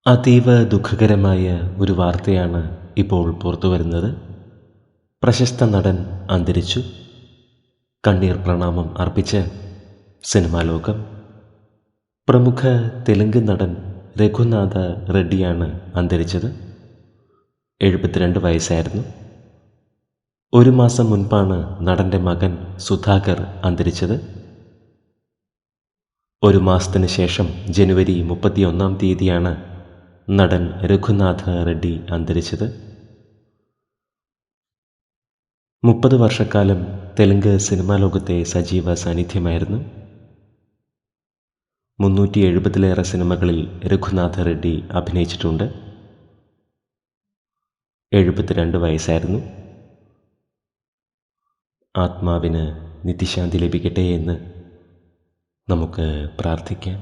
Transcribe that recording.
അതീവ ദുഃഖകരമായ ഒരു വാർത്തയാണ് ഇപ്പോൾ പുറത്തു വരുന്നത്. പ്രശസ്ത നടൻ അന്തരിച്ചു. കണ്ണീർ പ്രണാമം അർപ്പിച്ച് സിനിമാ ലോകം. പ്രമുഖ തെലുങ്ക് നടൻ രഘുനാഥ റെഡ്ഡിയാണ് അന്തരിച്ചത്. 72 വയസ്സായിരുന്നു. ഒരു മാസം മുൻപാണ് നടൻ്റെ മകൻ സുധാകർ അന്തരിച്ചത്. ഒരു മാസത്തിന് ശേഷം ജനുവരി 31 തീയതിയാണ് നടൻ രഘുനാഥ റെഡ്ഡി അന്തരിച്ചത്. 30 വർഷക്കാലം തെലുങ്ക് സിനിമാ ലോകത്തെ സജീവ സാന്നിധ്യമായിരുന്നു. 370-ലേറെ സിനിമകളിൽ രഘുനാഥ റെഡ്ഡി അഭിനയിച്ചിട്ടുണ്ട്. 72 വയസ്സായിരുന്നു. ആത്മാവിന് നിത്യശാന്തി ലഭിക്കട്ടെ എന്ന് നമുക്ക് പ്രാർത്ഥിക്കാം.